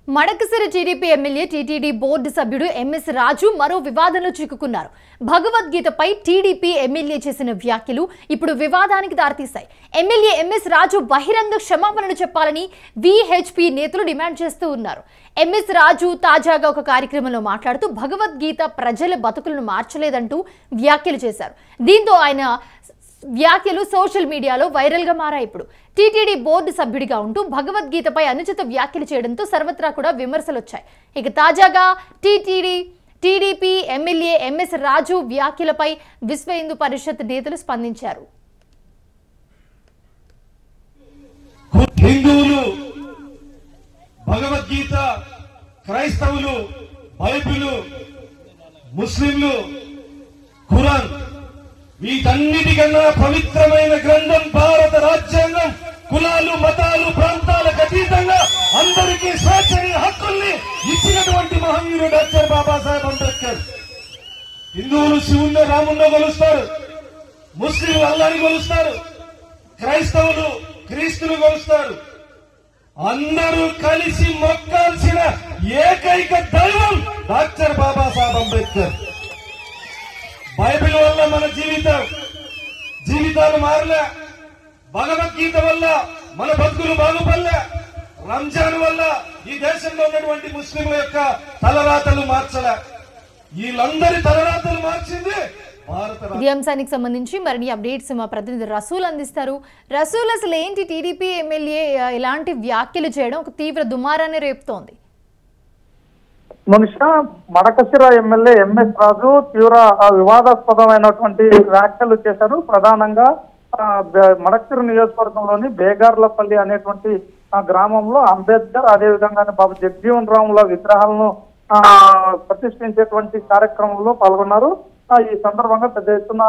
Madakasira TDP MLA TTD board సభ్యుడు MS రాజు మరో వివాదంలో చిక్కుకున్నారు. భగవద్గీతపై టీడీపీ ఎమ్మెల్యే చేసిన వ్యాఖ్యలు ఇప్పుడు వివాదానికి దారితీశాయి. ఎమ్మెల్యే ఎంఎస్ రాజు బహిరంగ క్షమాపణలు చెప్పాలని విహెచ్పి నేతలు డిమాండ్ చేస్తూ ఉన్నారు. ఎంఎస్ రాజు తాజాగా ఒక కార్యక్రమంలో మాట్లాడుతూ భగవద్గీత ప్రజల బతుకులను మార్చలేదంటూ వ్యాఖ్యలు చేశారు. దీంతో ఆయన వ్యాఖ్యలు సోషల్ మీడియాలో వైరల్ గా మారాయి. ఇప్పుడు టీటీడీ బోర్డు సభ్యుడిగా ఉంటూ భగవద్గీతపై అనుచిత వ్యాఖ్యలు చేయడంతో సర్వత్రా కూడా విమర్శలు వచ్చాయి. ఇక తాజాగా టీడీపీ ఎమ్మెల్యే ఎంఎస్ రాజు వ్యాఖ్యలపై విశ్వ హిందూ పరిషత్ నేతలు స్పందించారు. హిందువులు భగవద్గీత, క్రైస్తవులు బైబిల్, ముస్లింలు ఖురాన్, వీటన్నిటికన్నా పవిత్రమైన గ్రంథం భారత రాజ్యాంగం. కులాలు, మతాలు, ప్రాంతాలకు అతీతంగా అందరికీ స్వేచ్ఛని, హక్కుల్ని ఇచ్చినటువంటి మహనీయుడు డాక్టర్ బాబాసాహెబ్ అంబేద్కర్. హిందువులు శివుణ్ణి, రాముణ్ణి కొలుస్తారు, ముస్లింలు అల్లాని కొలుస్తారు, క్రైస్తవులు క్రీస్తులు కొలుస్తారు. అందరూ కలిసి మొక్కాల్సిన ఏకైక దైవం డాక్టర్ బాబాసాహెబ్ అంబేద్కర్. బైబిల్ వల్ల మన జీవితాలు మారలే, భగవద్గీత వల్ల మన బతుకులు బాగుపడలే, రంజాన్ వల్ల ఈ దేశంలో ఉన్నటువంటి ముస్లింల యొక్క తలరాతలు మార్చలే. వీళ్ళందరి తలరాతలు మార్చింది భారత. ఈ అంశానికి సంబంధించి మరిన్ని అప్డేట్స్ మా ప్రతినిధి రసూల్ అందిస్తారు. రసూల్, అసలు ఏంటి టీడీపీ ఎమ్మెల్యే ఇలాంటి వ్యాఖ్యలు చేయడం ఒక తీవ్ర దుమారాన్ని రేపుతోంది? మనిష మడకసిర ఎమ్మెల్యే ఎంఎస్ రాజు తీవ్ర వివాదాస్పదమైనటువంటి వ్యాఖ్యలు చేశారు. ప్రధానంగా మడకసిర నియోజకవర్గంలోని బేగార్లపల్లి అనేటువంటి గ్రామంలో అంబేద్కర్, అదేవిధంగానే బాబు జగజీవన్ రాముల విగ్రహాలను ప్రతిష్ఠించేటువంటి కార్యక్రమంలో పాల్గొన్నారు. ఈ సందర్భంగా పెద్ద ఎత్తున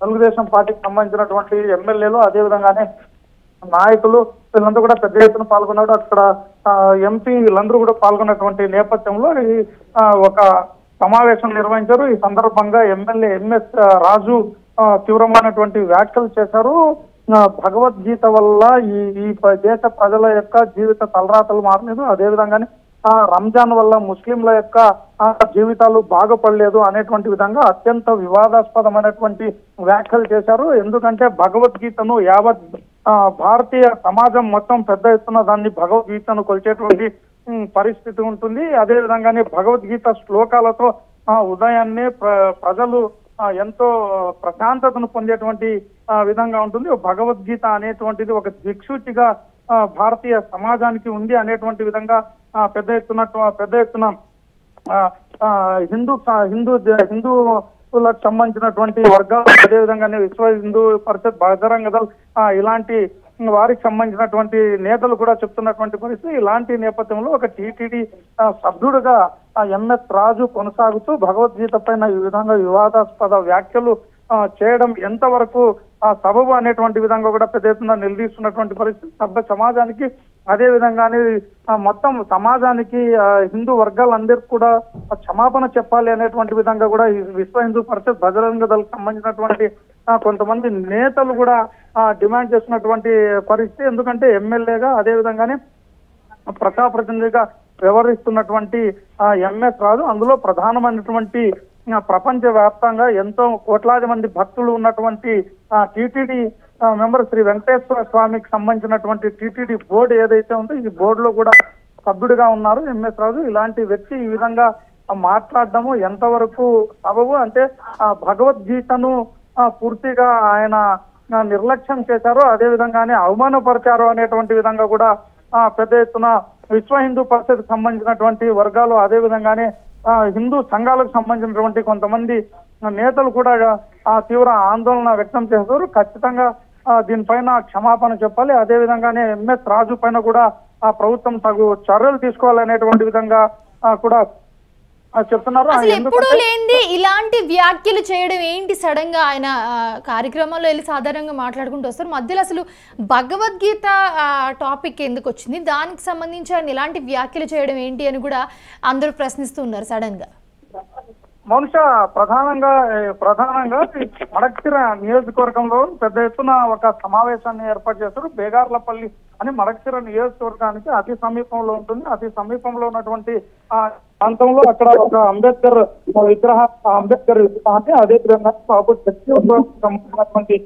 తెలుగుదేశం పార్టీకి సంబంధించినటువంటి ఎమ్మెల్యేలు, అదేవిధంగానే నాయకులు వీళ్ళందరూ కూడా పెద్ద ఎత్తున పాల్గొన్నారు. అక్కడ ఎంపీ వీళ్ళందరూ కూడా పాల్గొన్నటువంటి నేపథ్యంలో ఒక సమావేశం నిర్వహించారు. ఈ సందర్భంగా ఎమ్మెల్యే ఎంఎస్ రాజు తీవ్రమైనటువంటి వ్యాఖ్యలు చేశారు. భగవద్గీత వల్ల ఈ దేశ ప్రజల యొక్క జీవిత తలరాతలు మారలేదు, అదేవిధంగానే రంజాన్ వల్ల ముస్లింల యొక్క జీవితాలు బాగుపడలేదు అనేటువంటి విధంగా అత్యంత వివాదాస్పదమైనటువంటి వ్యాఖ్యలు చేశారు. ఎందుకంటే భగవద్గీతను యావత్ భారతీయ సమాజం మొత్తం పెద్ద ఎత్తున దాన్ని భగవద్గీతను కొలిచేటువంటి పరిస్థితి ఉంటుంది. అదేవిధంగానే భగవద్గీత శ్లోకాలతో ఉదయాన్నే ప్రజలు ఎంతో ప్రశాంతతను పొందేటువంటి విధంగా ఉంటుంది. భగవద్గీత అనేటువంటిది ఒక దిక్సూచిగా భారతీయ సమాజానికి ఉంది అనేటువంటి విధంగా పెద్ద ఎత్తున హిందూలకు సంబంధించినటువంటి వర్గాలు, అదేవిధంగానే విశ్వ హిందూ పరిషత్, బజరంగ దళ్ ఇలాంటి వారికి సంబంధించినటువంటి నేతలు కూడా చెప్తున్నటువంటి పరిస్థితి. ఇలాంటి నేపథ్యంలో ఒక టీటీడీ సభ్యుడుగా ఎంఎస్ రాజు కొనసాగుతూ భగవద్గీత పైన ఈ విధంగా వివాదాస్పద వ్యాఖ్యలు చేయడం ఎంతవరకు సబబు అనేటువంటి విధంగా కూడా పెద్ద ఎత్తున నిలదీస్తున్నటువంటి పరిస్థితి. సభ్య సమాజానికి, అదేవిధంగానే మొత్తం సమాజానికి, హిందూ వర్గాలందరికీ కూడా క్షమాపణ చెప్పాలి అనేటువంటి విధంగా కూడా ఈ విశ్వ హిందూ పరిషత్, బజరంగ దళకు సంబంధించినటువంటి కొంతమంది నేతలు కూడా డిమాండ్ చేస్తున్నటువంటి పరిస్థితి. ఎందుకంటే ఎమ్మెల్యేగా, అదేవిధంగానే ప్రజాప్రతినిధిగా వ్యవహరిస్తున్నటువంటి ఎంఎస్ రాజు, అందులో ప్రధానమైనటువంటి ప్రపంచ వ్యాప్తంగా ఎంతో కోట్లాది మంది భక్తులు ఉన్నటువంటి టీటీడీ మెంబర్ శ్రీ వెంకటేశ్వర స్వామికి సంబంధించినటువంటి టీటీడీ బోర్డు ఏదైతే ఉందో ఈ బోర్డులో కూడా సభ్యుడిగా ఉన్నారు ఎంఎస్ రాజు. ఇలాంటి వ్యక్తి ఈ విధంగా మాట్లాడడము ఎంతవరకు సబబు? అంటే భగవద్గీతను పూర్తిగా ఆయన నిర్లక్ష్యం చేశారు, అదేవిధంగానే అవమానపరిచారు అనేటువంటి విధంగా కూడా పెద్ద ఎత్తున విశ్వ హిందూ పరిషత్కి సంబంధించినటువంటి వర్గాలు, అదేవిధంగానే హిందూ సంఘాలకు సంబంధించినటువంటి కొంతమంది నేతలు కూడా తీవ్ర ఆందోళన వ్యక్తం చేశారు. ఖచ్చితంగా దీనిపైన క్షమాపణ చెప్పాలి, అదేవిధంగానే ఎంఎస్ రాజు పైన కూడా ప్రభుత్వం తగు చర్యలు తీసుకోవాలనేటువంటి విధంగా కూడా చెప్తున్నారు. ఎప్పుడు లేనిది ఇలాంటి వ్యాఖ్యలు చేయడం ఏంటి? సడన్ గా ఆయన కార్యక్రమంలో వెళ్ళి సాధారణంగా మాట్లాడుకుంటూ వస్తారు, మధ్యలో అసలు భగవద్గీత టాపిక్ ఎందుకు వచ్చింది, దానికి సంబంధించి ఆయన ఇలాంటి వ్యాఖ్యలు చేయడం ఏంటి అని కూడా అందరూ ప్రశ్నిస్తూ ఉన్నారు సడన్ గా. మనుష ప్రధానంగా ఈ మడక్సిర నియోజకవర్గంలో పెద్ద ఎత్తున ఒక సమావేశాన్ని ఏర్పాటు చేశారు. బేగార్లపల్లి అని మడక్సిర నియోజకవర్గానికి అతి సమీపంలో ఉంటుంది. అతి సమీపంలో ఉన్నటువంటి ఆ ప్రాంతంలో అక్కడ ఒక అంబేద్కర్ విగ్రహాన్ని అదేవిధంగా బాబు సంబంధించినటువంటి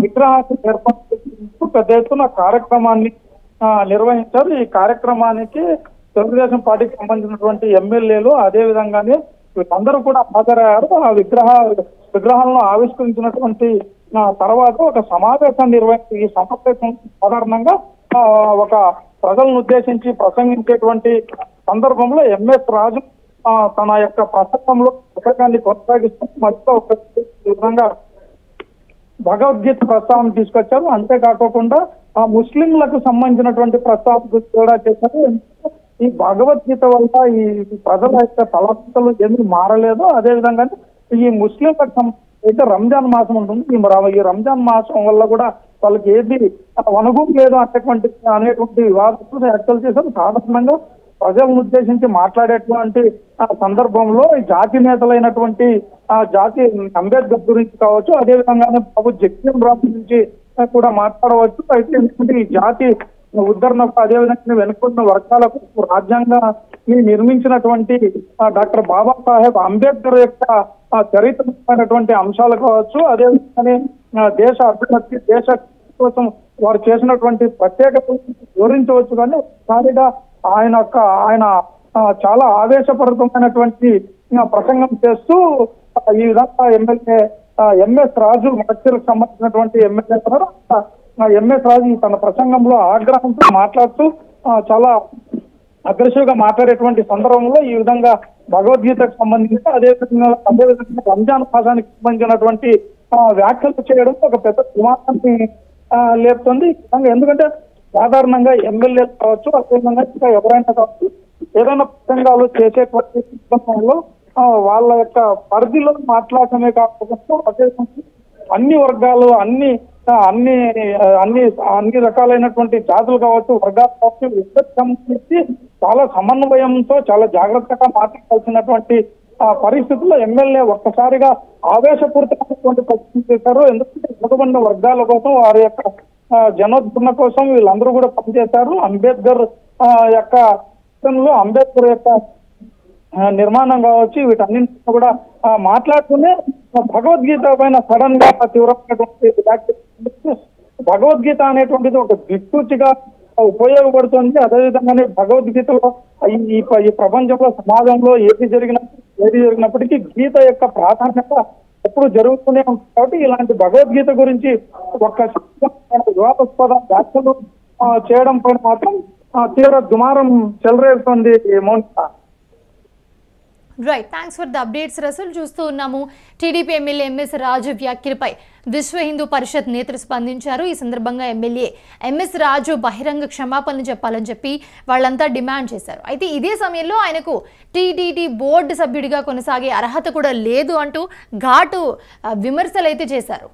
విగ్రహాన్ని ఏర్పాటు చేసేందుకు పెద్ద ఎత్తున కార్యక్రమాన్ని నిర్వహించారు. ఈ కార్యక్రమానికి తెలుగుదేశం పార్టీకి సంబంధించినటువంటి ఎమ్మెల్యేలు అదేవిధంగానే వీళ్ళందరూ కూడా హాజరయ్యారు. ఆ విగ్రహాలను ఆవిష్కరించినటువంటి తర్వాత ఒక సమావేశాన్ని నిర్వహించి ఈ సమావేశం సాధారణంగా ఒక ప్రజలను ఉద్దేశించి ప్రసంగించేటువంటి సందర్భంలో ఎంఎస్ రాజు తన యొక్క ప్రసంగంలో పుస్తకాన్ని కొనసాగిస్తూ మధ్య ఒక విధంగా భగవద్గీత ప్రస్తావన తీసుకొచ్చారు. అంతేకాకుండా ముస్లింలకు సంబంధించినటువంటి ప్రస్తావన కూడా చేశారు. ఈ భగవద్గీత వల్ల ఈ ప్రజల యొక్క తలపులు ఏమీ మారలేదు. అదేవిధంగా ఈ ముస్లింలకు అయితే రంజాన్ మాసం ఉంటుంది. ఈ రంజాన్ మాసం వల్ల కూడా వాళ్ళకి ఏది వనగు లేదు అనేటువంటి వివాదాలు వ్యాఖ్యలు చేశారు. సాధారణంగా ప్రజలను ఉద్దేశించి మాట్లాడేటువంటి సందర్భంలో ఈ జాతి నేతలైనటువంటి జాతి అంబేద్కర్ గురించి కావచ్చు, అదేవిధంగానే బాబు జగ్జీవన్ రామ్ గురించి కూడా మాట్లాడవచ్చు. అయితే ఈ జాతి ఉద్ధరణకు అదేవిధంగా వెనుకున్న వర్గాలకు రాజ్యాంగాన్ని నిర్మించినటువంటి డాక్టర్ బాబాసాహెబ్ అంబేద్కర్ యొక్క చరిత్రమైనటువంటి అంశాలు కావచ్చు, అదేవిధంగానే దేశ అభివృద్ధి దేశ కోసం వారు చేసినటువంటి ప్రత్యేకత వివరించవచ్చు. కానీ ఒకసారిగా ఆయన చాలా ఆవేశపూరితమైనటువంటి ప్రసంగం చేస్తూ ఈ విధంగా ఎంఎస్ రాజు మడక్సిరకు సంబంధించినటువంటి ఎమ్మెల్యే ఎంఎస్ రాజు తన ప్రసంగంలో ఆగ్రహంతో మాట్లాడుతూ చాలా అగ్రెసివ్ గా మాట్లాడేటువంటి సందర్భంలో ఈ విధంగా భగవద్గీతకు సంబంధించి అదేవిధంగా రంజాన్ మాసానికి సంబంధించినటువంటి వ్యాఖ్యలు చేయడం ఒక పెద్ద వివాదాన్ని లేపుతుంది. ఎందుకంటే సాధారణంగా ఎమ్మెల్యేలు కావచ్చు, అదేవిధంగా ఇంకా ఎవరైనా కావచ్చు, ఏదైనా ప్రసంగాలు చేసేటువంటి సందర్భంలో వాళ్ళ యొక్క పరిధిలో మాట్లాడటమే కాకుండా అదేవిధంగా అన్ని వర్గాలు అన్ని రకాలైనటువంటి జాతులు కావచ్చు, వర్గాలు కావచ్చు, ఇద్దరు సంబంధించి చాలా సమన్వయంతో చాలా జాగ్రత్తగా మాట్లాడాల్సినటువంటి పరిస్థితుల్లో ఎమ్మెల్యే ఒక్కసారిగా ఆవేశపూరితమైనటువంటి ప్రశ్న చేశారు. ఎందుకంటే వెనుకబడిన వర్గాల కోసం వారి యొక్క జనోద్ధరణ కోసం వీళ్ళందరూ కూడా పనిచేశారు. అంబేద్కర్ యొక్క నిర్మాణం కావచ్చు, వీటన్నింటినీ కూడా మాట్లాడుతూనే భగవద్గీత పైన సడన్ గా తీవ్రమైనటువంటి భగవద్గీత అనేటువంటిది ఒక దిక్సూచిగా ఉపయోగపడుతుంది. అదేవిధంగానే భగవద్గీతలో ఈ ప్రపంచంలో సమాజంలో ఏది జరిగినప్పటికీ గీత యొక్క ప్రాధాన్యత ఎప్పుడు జరుగుతూనే ఉంటుంది. కాబట్టి ఇలాంటి భగవద్గీత గురించి ఒక వివాదాస్పద వ్యాఖ్యలు చేయడం పైన మాత్రం తీవ్ర దుమారం చెలరేగుతుంది. Mounika. Right, thanks for the updates Rasool. చూస్తూ ఉన్నాము టీడీపీ ఎమ్మెల్యే ఎంఎస్ రాజు వ్యాఖ్యలపై విశ్వ హిందూ పరిషత్ నేతలు స్పందించారు. ఈ సందర్భంగా ఎమ్మెల్యే ఎంఎస్ రాజు బహిరంగ క్షమాపణలు చెప్పాలని చెప్పి వాళ్ళంతా డిమాండ్ చేశారు. అయితే ఇదే సమయంలో ఆయనకు టీటీడీ బోర్డు సభ్యుడిగా కొనసాగే అర్హత కూడా లేదు అంటూ ఘాటు విమర్శలు అయితే చేశారు.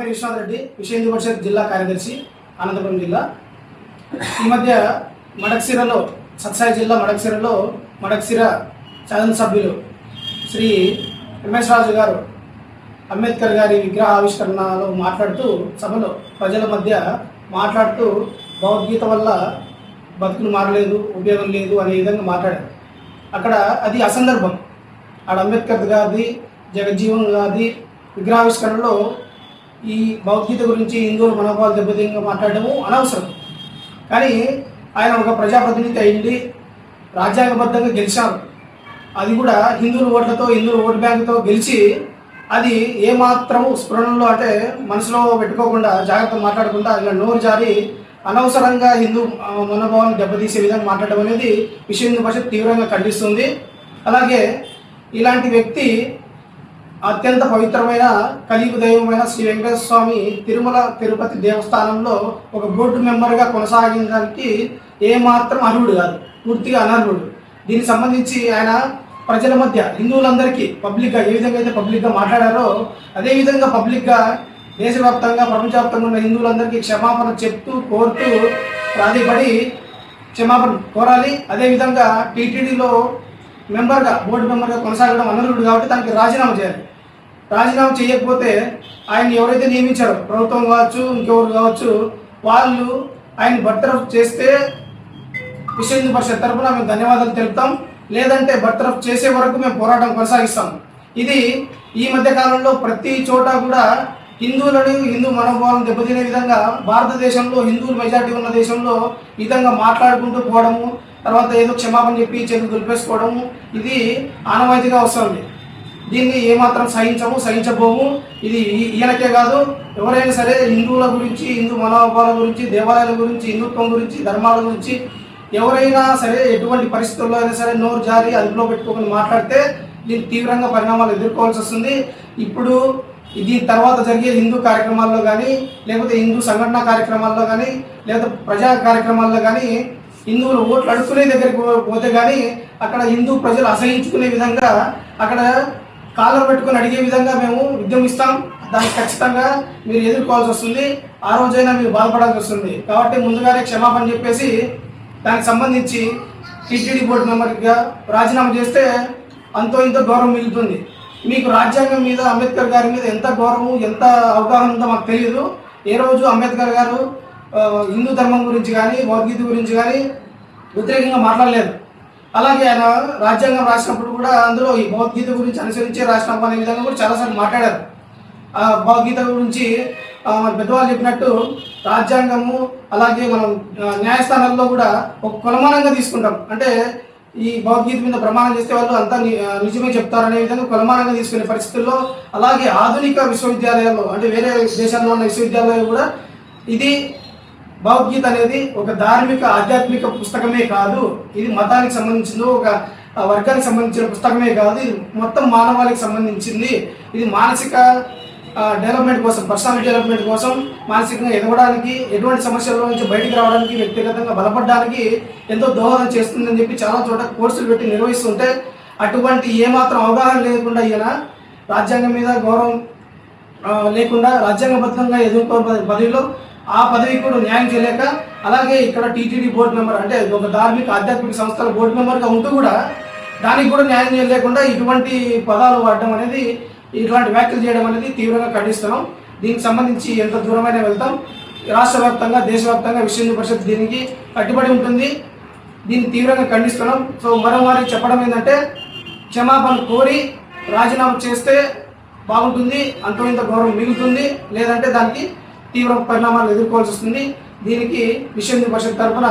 విశ్వనాథ్ రెడ్డి, విశ్వ హిందూ పరిషత్ జిల్లా కార్యదర్శి, అనంతపురం జిల్లా. ఈ మధ్య మడక్సిరలో సత్సాయి జిల్లా మడక్సిర శాసనసభ్యులు శ్రీ ఎంఎస్ రాజు గారు అంబేద్కర్ గారి విగ్రహ ఆవిష్కరణలో మాట్లాడుతూ సభలో ప్రజల మధ్య మాట్లాడుతూ భగవద్గీత వల్ల బతుకులు మారలేదు, ఉపయోగం లేదు అనే విధంగా మాట్లాడారు. అక్కడ అది అసందర్భం. ఆడ అంబేద్కర్ గారిది జగజ్జీవన్ గారిది విగ్రహావిష్కరణలో ఈ భగవద్గీత గురించి హిందువుల మనోభావాలు దెబ్బతీయంగా మాట్లాడటము అనవసరం. కానీ ఆయన ఒక ప్రజాప్రతినిధి అయింది, రాజ్యాంగబద్ధంగా గెలిచారు. అది కూడా హిందువుల ఓట్లతో, హిందువుల ఓటు బ్యాంకుతో గెలిచి అది ఏమాత్రము స్ఫురణలో అంటే మనసులో పెట్టుకోకుండా జాగ్రత్త మాట్లాడకుండా ఇలా నోరు జారి అనవసరంగా హిందూ మనోభావాలను దెబ్బతీసే విధంగా మాట్లాడడం అనేది విశ్వ హిందూ పరిషత్ తీవ్రంగా ఖండిస్తుంది. అలాగే ఇలాంటి వ్యక్తి అత్యంత పవిత్రమైన కలియుగ దైవమైన శ్రీ వెంకటేశ్వర స్వామి తిరుమల తిరుపతి దేవస్థానంలో ఒక బోర్డు మెంబర్గా కొనసాగించడానికి ఏమాత్రం అర్హుడు కాదు, పూర్తిగా అనర్హుడు. దీనికి సంబంధించి ఆయన ప్రజల మధ్య హిందువులందరికీ పబ్లిక్గా ఏ విధంగా అయితే పబ్లిక్గా మాట్లాడారో అదేవిధంగా పబ్లిక్గా దేశవ్యాప్తంగా ప్రపంచవ్యాప్తంగా ఉన్న హిందువులందరికీ క్షమాపణ చెప్తూ కోరుతూ ప్రాధిపడి క్షమాపణ కోరాలి. అదేవిధంగా టీటీడీలో మెంబర్గా బోర్డు మెంబర్గా కొనసాగడం అనర్హుడు కాబట్టి దానికి రాజీనామా చేయాలి. రాజీనామా చేయకపోతే ఆయన ఎవరైతే నియమించారో ప్రభుత్వం కావచ్చు ఇంకెవరు కావచ్చు వాళ్ళు ఆయన బర్తరఫ్ చేస్తే విశ్వ హిందూ పరిషత్ తరఫున మేము ధన్యవాదాలు తెలుపుతాం. లేదంటే బర్తరఫ్ చేసే వరకు మేము పోరాటం కొనసాగిస్తాం. ఇది ఈ మధ్య కాలంలో ప్రతి చోట కూడా హిందువులను హిందూ మనోభావాలను దెబ్బతినే విధంగా భారతదేశంలో హిందువులు మెజారిటీ ఉన్న దేశంలో ఈ విధంగా మాట్లాడుకుంటూ పోవడము, తర్వాత ఏదో క్షమాపణ చెప్పి చేతులు దులిపేసుకోవడము ఇది ఆనవాయితీగా వస్తుంది. దీన్ని ఏమాత్రం సహించబోము. ఇది ఈయనకే కాదు, ఎవరైనా సరే హిందువుల గురించి, హిందూ మనోభావాల గురించి, దేవాలయాల గురించి, హిందుత్వం గురించి, ధర్మాల గురించి ఎవరైనా సరే ఎటువంటి పరిస్థితుల్లో అయినా సరే నోరు జారి అదుపులో పెట్టుకోకుండా మాట్లాడితే దీనికి తీవ్రంగా పరిణామాలు ఎదుర్కోవాల్సి వస్తుంది. ఇప్పుడు దీని తర్వాత జరిగే హిందూ కార్యక్రమాల్లో కానీ, లేకపోతే హిందూ సంఘటన కార్యక్రమాల్లో కానీ, లేకపోతే ప్రజా కార్యక్రమాల్లో కానీ హిందువులు ఓట్లు అడుక్కునే దగ్గరికి పోతే కానీ అక్కడ హిందూ ప్రజలు అసహించుకునే విధంగా అక్కడ కాలర్ పెట్టుకుని అడిగే విధంగా మేము ఉద్యమిస్తాం. దానికి ఖచ్చితంగా మీరు ఎదుర్కోవాల్సి వస్తుంది. ఆ రోజైనా మీరు బాధపడాల్సి వస్తుంది. కాబట్టి ముందుగానే క్షమాపణ చెప్పేసి దానికి సంబంధించి టీటీడీ బోర్డు మెంబర్గా రాజీనామా చేస్తే అంతో ఇంతో గౌరవం మిగులుతుంది. మీకు రాజ్యాంగం మీద అంబేద్కర్ గారి మీద ఎంత గౌరవం, ఎంత అవగాహన ఉందో మాకు తెలియదు. ఏ రోజు అంబేద్కర్ గారు హిందూ ధర్మం గురించి కానీ, భగవద్గీత గురించి కానీ వ్యతిరేకంగా మాట్లాడలేదు. అలాగే ఆయన రాజ్యాంగం రాసినప్పుడు కూడా అందులో ఈ భగవద్గీత గురించి అనుసరించే రాసినాం అనే విధంగా కూడా చాలాసార్లు మాట్లాడారు. ఆ భగవద్గీత గురించి పెద్దవాళ్ళు చెప్పినట్టు రాజ్యాంగము అలాగే మనం న్యాయస్థానాల్లో కూడా ఒక కొలమానంగా తీసుకుంటాం. అంటే ఈ భగవద్గీత మీద ప్రమాణం చేస్తే వాళ్ళు అంతా నిజమే చెప్తారనే విధంగా కొలమానంగా తీసుకునే పరిస్థితుల్లో, అలాగే ఆధునిక విశ్వవిద్యాలయాల్లో అంటే వేరే దేశాల్లో ఉన్న విశ్వవిద్యాలయాలు కూడా ఇది భగవద్గీత అనేది ఒక ధార్మిక ఆధ్యాత్మిక పుస్తకమే కాదు, ఇది మతానికి సంబంధించింది, ఒక వర్గానికి సంబంధించిన పుస్తకమే కాదు, ఇది మొత్తం మానవాళికి సంబంధించింది. ఇది మానసిక డెవలప్మెంట్ కోసం, పర్సనల్ డెవలప్మెంట్ కోసం, మానసికంగా ఎదగడానికి, ఎటువంటి సమస్యల నుంచి బయటికి రావడానికి, వ్యక్తిగతంగా బలపడడానికి ఎంతో దోహదం చేస్తుందని చెప్పి చాలా చోట కోర్సులు పెట్టి నిర్వహిస్తుంటే అటువంటి ఏమాత్రం అవగాహన లేకుండా ఈయన రాజ్యాంగం మీద గౌరవం లేకుండా రాజ్యాంగబద్ధంగా ఎదుర్కోని పదవిలో ఆ పదవికి కూడా న్యాయం చేయలేక, అలాగే ఇక్కడ టీటీడీ బోర్డు మెంబర్ అంటే ఒక ధార్మిక ఆధ్యాత్మిక సంస్థల బోర్డు మెంబర్గా ఉంటూ కూడా దానికి కూడా న్యాయం చేయలేకుండా ఇటువంటి పదాలు వాడడం అనేది, ఇట్లాంటి వ్యాఖ్యలు చేయడం అనేది తీవ్రంగా ఖండిస్తున్నాం. దీనికి సంబంధించి ఎంత దూరమైనా వెళ్తాం. రాష్ట్ర వ్యాప్తంగా, దేశవ్యాప్తంగా విశ్వ హిందూ పరిషత్ దీనికి కట్టుబడి ఉంటుంది. దీన్ని తీవ్రంగా ఖండిస్తున్నాం. సో మరోమారి చెప్పడం ఏంటంటే క్షమాపణ కోరి రాజీనామా చేస్తే బాగుంటుంది, అంతో ఇంత గౌరవం మిగులుతుంది. లేదంటే దానికి తీవ్ర పరిణామాలు ఎదుర్కోవాల్సి వస్తుంది. దీనికి విశ్వ హిందూ పరిషత్ తరఫున